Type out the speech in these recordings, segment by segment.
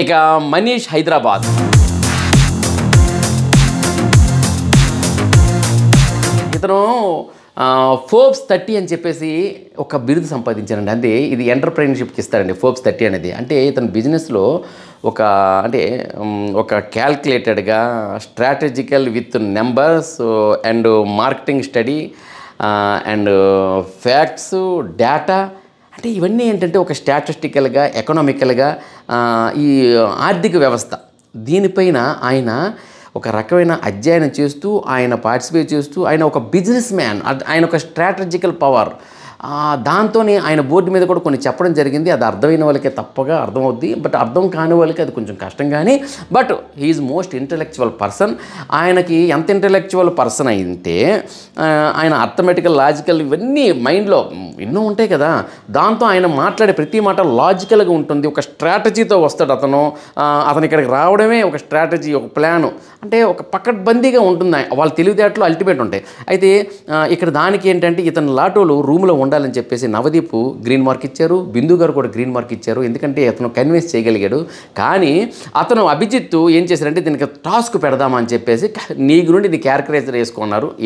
ఇక మనీష్ హైదరాబాద్. ఇతను ఫోర్బ్స్ 30 అని చెప్పేసి ఒక బిరుదు సంపాదించారండి. అంటే ఇది ఎంటర్‌ప్రెన్యూర్‌షిప్‌కి ఇస్తారండి ఫోర్బ్స్ 30 అనేది. అంటే ఇతను బిజినెస్లో ఒక క్యాల్కులేటెడ్గా strategical with numbers and marketing study and facts data, అంటే ఇవన్నీ ఏంటంటే ఒక స్టాటిస్టికల్గా ఎకనామికల్గా ఈ ఆర్థిక వ్యవస్థ దీనిపైన ఆయన ఒక రకమైన అధ్యయనం చేస్తూ ఆయన పార్టిసిపేట్ చేస్తూ ఆయన ఒక బిజినెస్ మ్యాన్, ఆయన ఒక స్ట్రాటజికల్ పవర్, దాంతోనే ఆయన బోర్డు మీద కూడా కొన్ని చెప్పడం జరిగింది. అది అర్థమైన వాళ్ళకే తప్పగా అర్థమవుద్ది, బట్ అర్థం కాని వాళ్ళకి అది కొంచెం కష్టం. కానీ but he's most intellectual person. ఆయనకి ఎంత ఇంటలెక్చువల్ పర్సన్ అయితే ఆయన అర్థమెటికల్ లాజికల్ ఇవన్నీ మైండ్లో ఎన్నో ఉంటాయి కదా, దాంతో ఆయన మాట్లాడే ప్రతి మాట లాజికల్గా ఉంటుంది. ఒక స్ట్రాటజీతో వస్తాడు అతను. అతను ఇక్కడికి రావడమే ఒక స్ట్రాటజీ, ఒక ప్లాను, అంటే ఒక పకడ్బందీగా ఉంటుంది. వాళ్ళ తెలివితేటలు అల్టిమేట్ ఉంటాయి. అయితే ఇక్కడ దానికి ఏంటంటే ఇతను లాటోలు రూమ్లో ఉండాలని చెప్పేసి నవదీప్ గ్రీన్ మార్క్ ఇచ్చారు, బిందు గారు కూడా గ్రీన్ మార్క్ ఇచ్చారు. ఎందుకంటే అతను కన్విన్స్ చేయగలిగాడు. కానీ అతను అభిజిత్ ఏం చేశారంటే దీనికి టాస్క్ పెడదామా అని చెప్పేసి నీ గురించి నీ క్యారెక్టరైజర్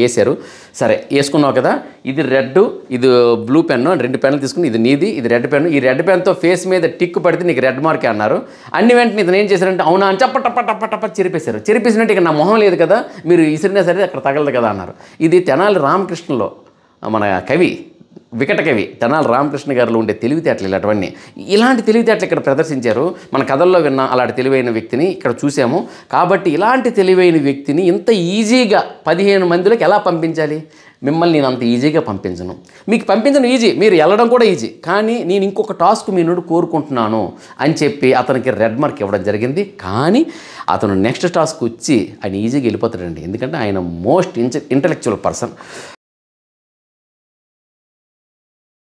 వేశారు. సరే వేసుకున్నావు కదా, ఇది రెడ్, ఇది బ్లూ పెన్ను, 2 పెన్నులు తీసుకుని ఇది నీది, ఇది రెడ్ పెన్ను, ఈ రెడ్ పెన్తో ఫేస్ మీద టిక్ పడితే నీకు రెడ్ మార్కే అన్నారు. అన్ని వెంటనే ఇతను ఏం చేశారంటే అవునా అని టప్ప చెరిపేసినట్టు ఇక నా మొహం లేదు కదా, మీరు ఇసిరినా సరే అక్కడ తగలదు కదా అన్నారు. ఇది తెనాలి రామకృష్ణలో మన కవి, వికట కవి తెనాలి రామకృష్ణ గారిలో ఉండే తెలివితేటలు ఇలాంటి తెలివితేటలు ఇక్కడ ప్రదర్శించారు. మన కథల్లో విన్న అలాంటి తెలివైన వ్యక్తిని ఇక్కడ చూసాము. కాబట్టి ఇలాంటి తెలివైన వ్యక్తిని ఇంత ఈజీగా 15 మందిలోకి ఎలా పంపించాలి? మిమ్మల్ని నేను అంత ఈజీగా పంపించను. మీకు పంపించడం ఈజీ, మీరు వెళ్ళడం కూడా ఈజీ, కానీ నేను ఇంకొక టాస్క్ మీ నుండి కోరుకుంటున్నాను అని చెప్పి అతనికి రెడ్ మార్క్ ఇవ్వడం జరిగింది. కానీ అతను నెక్స్ట్ టాస్క్ వచ్చి ఆయన ఈజీగా వెళ్ళిపోతాడండి. ఎందుకంటే ఆయన మోస్ట్ ఇంటలెక్చువల్ పర్సన్.